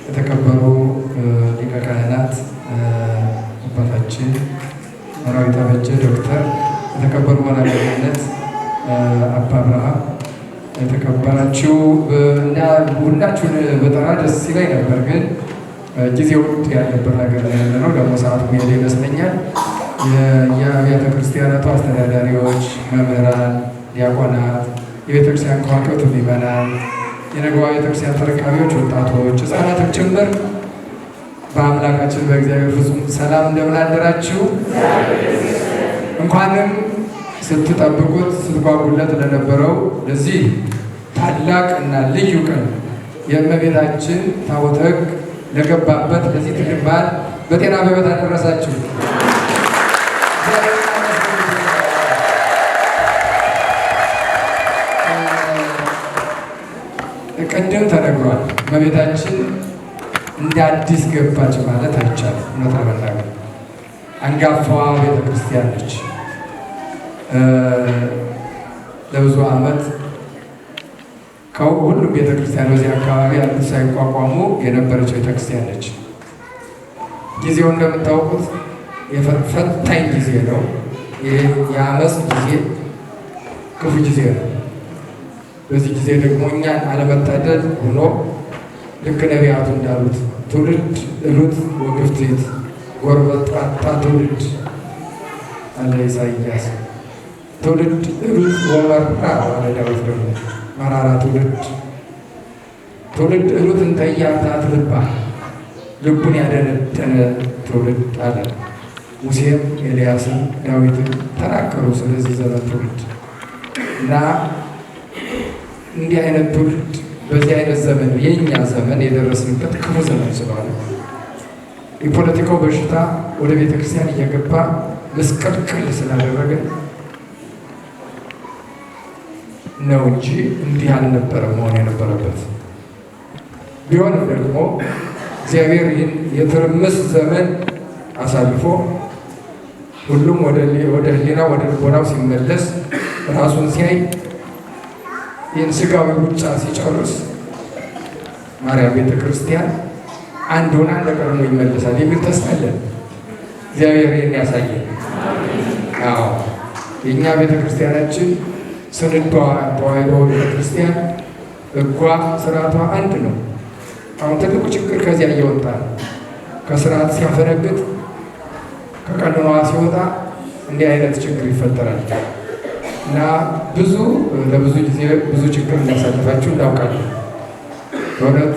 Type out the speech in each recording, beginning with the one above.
የተከበሩ ሊቀ ካህናት አባታችን መራዊ ተበጀ ዶክተር፣ የተከበሩ ወላጆችነት አባ አብርሃም፣ የተከበራችሁ እና ሁላችሁን በጣም ደስ ይለኝ ነበር፣ ግን ጊዜው ያለበት ነገር ላይ ያለ ነው። ደግሞ ሰዓቱ ሄደ ይመስለኛል። የአብያተ ክርስቲያናቱ አስተዳዳሪዎች፣ መምህራን፣ ዲያቆናት፣ የቤተክርስቲያን ከዋክብት ምዕመናን፣ የነገዋ ቤተክርስቲያን ተረካቢዎች፣ ወጣቶች፣ ሕፃናትም ጭምር በአምላካችን በእግዚአብሔር ፍጹም ሰላም እንደምን አደራችሁ። እንኳንም ስትጠብቁት ስትጓጉለት ለነበረው ለዚህ ታላቅ እና ልዩ ቀን የእመቤታችን ታቦተ ሕግ ለገባበት ለዚህ ትልቅ በዓል በጤና በሕይወት አደረሳችሁ። ቅድም ተነግሯል። እመቤታችን እንደ አዲስ ገባች ማለት አይቻልም። እውነት ለመናገር አንጋፋዋ ቤተክርስቲያን ነች። ለብዙ ዓመት ከሁሉም ቤተክርስቲያን በዚህ አካባቢ ያሉት ሳይቋቋሙ የነበረች ቤተክርስቲያን ነች። ጊዜው እንደምታውቁት ፈታኝ ጊዜ ነው። የአመፅ ጊዜ፣ ክፉ ጊዜ ነው። በዚህ ጊዜ ደግሞ እኛን አለመታደል ሆኖ ልክ ነቢያቱ እንዳሉት ትውልድ እሉት ወግፍትት ጎርበጣጣ ትውልድ አለ ኢሳይያስ። ትውልድ እሉት ወመራ አለ ዳዊት ደግሞ መራራ ትውልድ እሉት እንተያታት ልባ ልቡን ያደነደነ ትውልድ አለ። ሙሴም ኤልያስም ዳዊትም ተናገሩ ስለዚህ ዘመን ትውልድ እና እንዲህ አይነት ትውልድ በዚህ አይነት ዘመን የኛ ዘመን የደረስንበት ክፉ ዘመን ስለሆነ የፖለቲካው በሽታ ወደ ቤተክርስቲያን እየገባ መስቀልቅል ስላደረገ ነው እንጂ እንዲህ አልነበረ መሆን የነበረበት። ቢሆንም ደግሞ እግዚአብሔር ይህን የትርምስ ዘመን አሳልፎ ሁሉም ወደ ሕሊና ወደ ልቦናው ሲመለስ ራሱን ሲያይ ይህን ስጋዊ ሩጫ ሲጨርስ ማርያም ቤተ ክርስቲያን አንድ ሆና እንደ ቀድሞ ይመለሳል የሚል ተስፋ አለን። እግዚአብሔር ይህን ያሳየን። አዎ የእኛ ቤተ ክርስቲያናችን ስንዷ ተዋሕዶ ቤተ ክርስቲያን ሕጓ ስርዓቷ አንድ ነው። አሁን ትልቁ ችግር ከዚያ እየወጣ ነው። ከስርዓት ሲያፈነግጥ ከቀኖናዋ ሲወጣ እንዲህ አይነት ችግር ይፈጠራል። እና ለብዙ ጊዜ ብዙ ችግር እንዳሳለፋችሁ እናውቃለን። በእውነት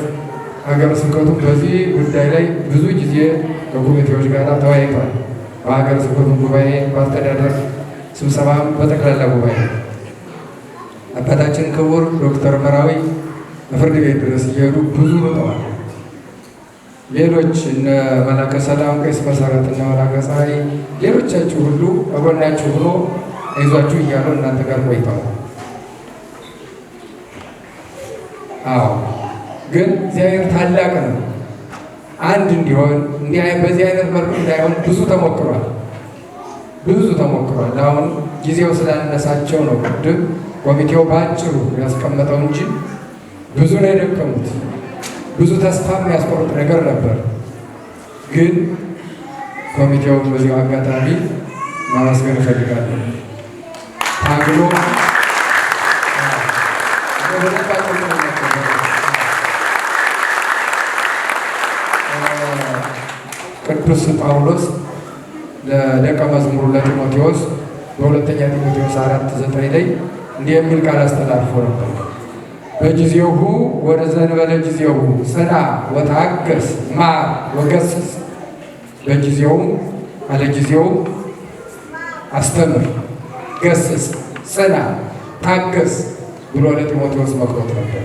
ሀገረ ስብከቱ በዚህ ጉዳይ ላይ ብዙ ጊዜ ከኮሚቴዎች ጋር ተወያይቷል። በሀገረ ስብከቱ ጉባኤ፣ በአስተዳደር ስብሰባ፣ በጠቅላላ ጉባኤ አባታችን ክቡር ዶክተር መራዊ በፍርድ ቤት ድረስ እየሄዱ ብዙ ሮጠዋል። ሌሎች እነ መላከ ሰላም ቄስ መሰረት እና መላከ ፀሐይ ሌሎቻችሁ ሁሉ ከጎናችሁ ሆኖ አይዟችሁ እያሉ እናንተ ጋር ቆይተዋል። አዎ ግን እግዚአብሔር ታላቅ ነው። አንድ እንዲሆን በዚህ አይነት መልኩ እንዳይሆን ብዙ ተሞክሯል። አሁን ጊዜው ስላነሳቸው ነው ቅድም ኮሚቴው በአጭሩ ያስቀመጠው እንጂ ብዙ ነው የደከሙት። ብዙ ተስፋ የሚያስቆርጥ ነገር ነበር። ግን ኮሚቴውን በዚሁ አጋጣሚ ማመስገን እፈልጋለሁ። ታግሎ ቅዱስ ጳውሎስ ለደቀ መዝሙሩ ለጢሞቴዎስ በሁለተኛ ጢሞቴዎስ 4:9 ላይ እንዲህ የሚል ቃል አስተላልፎ ነበር። በጊዜው ወደ ዘንበለ ጊዜው ጽና ወታገስ ማር ወገስጽ። በጊዜውም አለ ጊዜው አስተምር፣ ገስጽ፣ ጽና፣ ታገስ ብሎ ለጢሞቴዎስ መክሮት ነበር።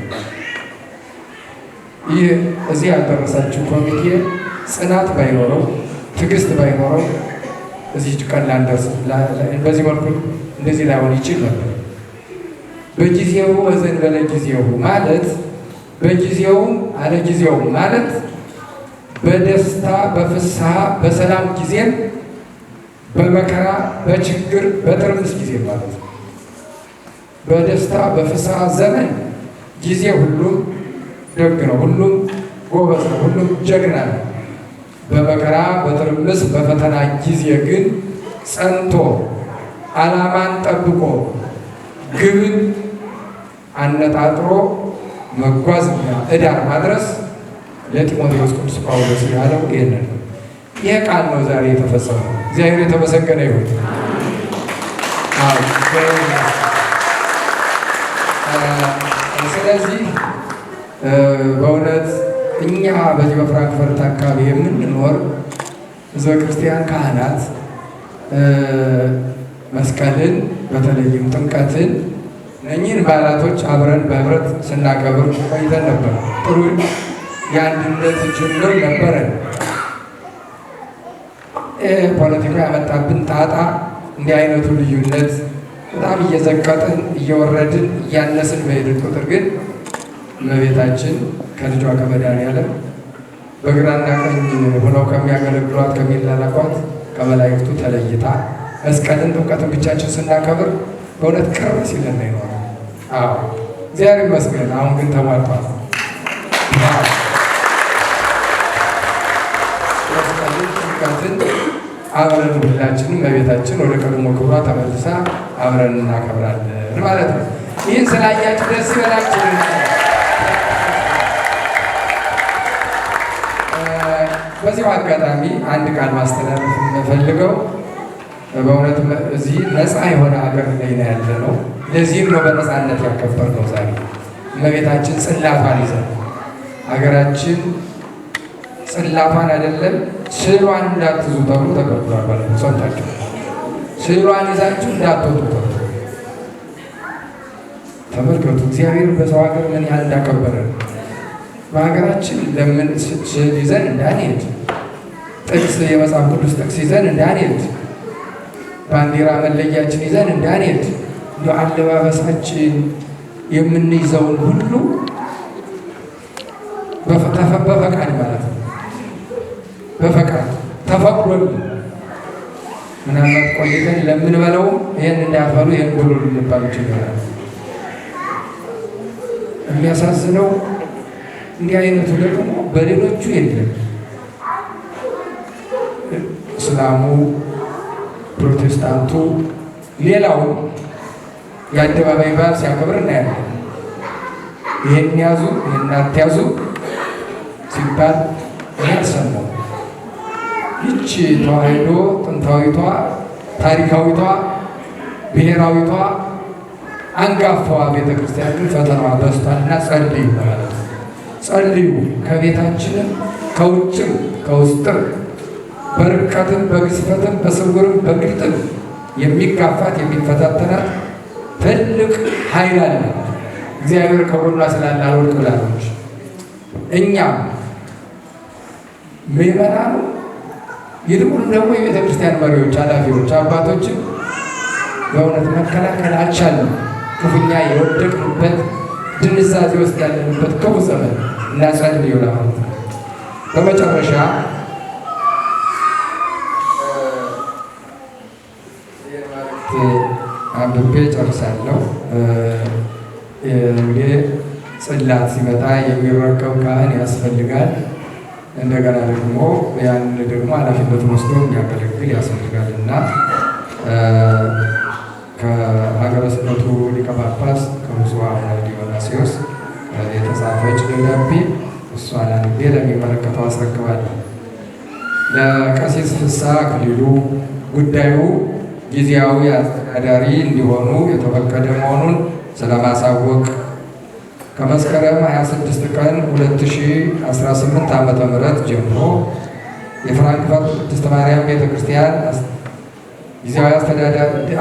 ይህ እዚህ ያደረሳችሁ ኮሚቴ ጽናት ባይኖረው ትዕግስት ባይኖረው እዚህ ቀን ላንደርስ በዚህ መልኩ እንደዚህ ላይሆን ይችል ነበር። በጊዜው ወዘንበለ ጊዜው ማለት በጊዜውም አለ ጊዜው ማለት በደስታ በፍስሐ በሰላም ጊዜም በመከራ በችግር በትርምስ ጊዜ ማለት ነው። በደስታ በፍስሐ ዘመን ጊዜ ሁሉ ደግ ነው፣ ሁሉም ጎበዝ ነው፣ ሁሉም ጀግና ነው። በመከራ በትርምስ በፈተና ጊዜ ግን ጸንቶ ዓላማን ጠብቆ ግብን አነጣጥሮ መጓዝና ዕዳር ማድረስ ለጢሞቴዎስ ቅዱስ ጳውሎስ ያለው ይህንን ነው። ይህ ቃል ነው ዛሬ የተፈጸመው። እግዚአብሔር የተመሰገነ ይሁን። ስለዚህ በእውነት እኛ በዚህ በፍራንክፈርት አካባቢ የምንኖር ሕዝበ ክርስቲያን ካህናት መስቀልን በተለይም ጥምቀትን እነኚህን በዓላቶች አብረን በህብረት ስናከብር ቆይተን ነበር። ጥሩ የአንድነት ጅምር ነበረን። ፖለቲካ ያመጣብን ጣጣ እንዲህ አይነቱ ልዩነት በጣም እየዘቀጥን እየወረድን እያነስን በሄድን ቁጥር ግን እመቤታችን ከልጇ ከመድኃኔዓለም በግራና ቀኝ ሆነው ከሚያገለግሏት ከሚላላኳት ከመላእክቱ ተለይታ መስቀልን ጥምቀትን ብቻችን ስናከብር በእውነት ቅር ሲለን ነው ይኖራል። አዎ እግዚአብሔር ይመስገን። አሁን ግን ተሟልቷል። መስቀልን ጥምቀትን አብረን ሁላችንም እመቤታችን ወደ ቀድሞ ክብሯ ተመልሳ አብረን እናከብራለን ማለት ነው። ይህን ስላያችሁ ደስ ይበላችሁ። በዚሁ አጋጣሚ አንድ ቃል ማስተላለፍ የምፈልገው በእውነት እዚህ ነፃ የሆነ ሀገር ላይ ነው ያለ ነው። ለዚህም ነው በነፃነት ያከበርነው ዛሬ እመቤታችን ጽላቷን ይዘን ሀገራችን ጽላቷን አይደለም ስዕሏን እንዳትዙ ተብሎ ተከልክሏል። ባለ ሰምታችሁ ስዕሏን ይዛችሁ እንዳትወጡ ተብሎ ተመልከቱ። እግዚአብሔር በሰው ሀገር ምን ያህል እንዳከበረ በሀገራችን ለምን ስዕል ይዘን እንዳንሄድ፣ ጥቅስ የመጽሐፍ ቅዱስ ጥቅስ ይዘን እንዳንሄድ፣ ባንዲራ መለያችን ይዘን እንዳንሄድ፣ አለባበሳችን የምንይዘውን ሁሉ በፈቃድ ማለት ነው በፈቃድ ተፈቅዶልን ምናልባት ቆይተን ለምንበለው ይህን እንዳትበሉ ይህን ብሉ ልንባል ይችላል። የሚያሳዝነው እንዲህ አይነቱ ደግሞ በሌሎቹ የለም። እስላሙ፣ ፕሮቴስታንቱ፣ ሌላው የአደባባይ በዓል ሲያከብር እናያለን። ይህን ያዙ ይህን አትያዙ ሲባል ያልሰማው ይቺ ተዋሕዶ ጥንታዊቷ ታሪካዊቷ ብሔራዊቷ አንጋፋዋ ቤተ ክርስቲያን ግን ፈተናዋ በዝቷልና ጸልዩ ማለት ነው። ጸልዩ ከቤታችንም ከውጭም ከውስጥም በርቀትም በግዝፈትም በስውርም በግልጥም የሚጋፋት የሚፈታተናት ትልቅ ኃይል አለ። እግዚአብሔር ከጎኗ ስላለ አልወድቅ ብላለች። እኛም ምዕመናኑ ይልቁን ደግሞ የቤተ ክርስቲያን መሪዎች፣ ኃላፊዎች፣ አባቶችም በእውነት መከላከል አልቻለም። ክፉኛ የወደቅንበት ድንዛዜ ውስጥ ያለንበት ክፉ ዘመን እናጸልዩ ለማለት ነው። በመጨረሻ አንብቤ ጨርሳለሁ። እንግዲህ ጽላት ሲመጣ የሚረከብ ካህን ያስፈልጋል። እንደገና ደግሞ ያን ደግሞ ኃላፊነቱን ወስዶ የሚያገለግል ያስፈልጋል እና ከሀገረ ስብከቱ ሊቀ ጳጳስ ከብፁዕ አቡነ ዲዮናስዮስ የተጻፈች ደብዳቤ እሷን አንብቤ ለሚመለከተው አስረክባለሁ። ለቀሲስ ፍስሐ አክሊሉ ጉዳዩ ጊዜያዊ አስተዳዳሪ እንዲሆኑ የተፈቀደ መሆኑን ስለማሳወቅ ከመስከረም 26 ቀን 2018 ዓ.ም ጀምሮ የፍራንክፈርት ቅድስት ማርያም ቤተክርስቲያን ጊዜያዊ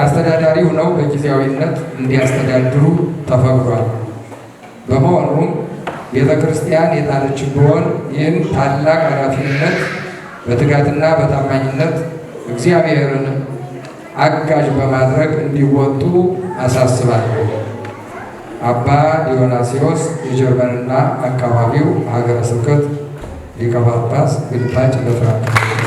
አስተዳዳሪ ሆነው በጊዜያዊነት እንዲያስተዳድሩ ተፈቅዷል። በመሆኑም ቤተክርስቲያን የጣለችብዎን ይህን ታላቅ ኃላፊነት በትጋትና በታማኝነት እግዚአብሔርን አጋዥ በማድረግ እንዲወጡ አሳስባለሁ። አባ ዲዮናስዮስ የጀርመንና አካባቢው ሀገረ ስብከት ሊቀ ጳጳስ ግልባጭ ለፍራንክፈርት።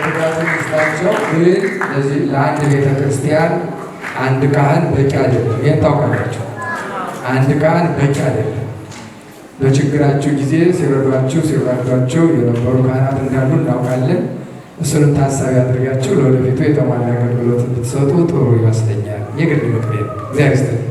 ጉዳቱን ይስጣቸው። ግን ለዚህ ለአንድ ቤተ ክርስቲያን አንድ ካህን በቂ አይደለም። ይህን ታውቃላችሁ። አንድ ካህን በቂ አይደለም። በችግራችሁ ጊዜ ሲረዷችሁ የነበሩ ካህናት እንዳሉ እናውቃለን። እሱንም ታሳቢ አድርጋችሁ ለወደፊቱ የተሟላ አገልግሎት እንድትሰጡ ጥሩ ይመስለኛል። የግል ምክሬ ነው። እግዚአብሔር ይስጥልኝ።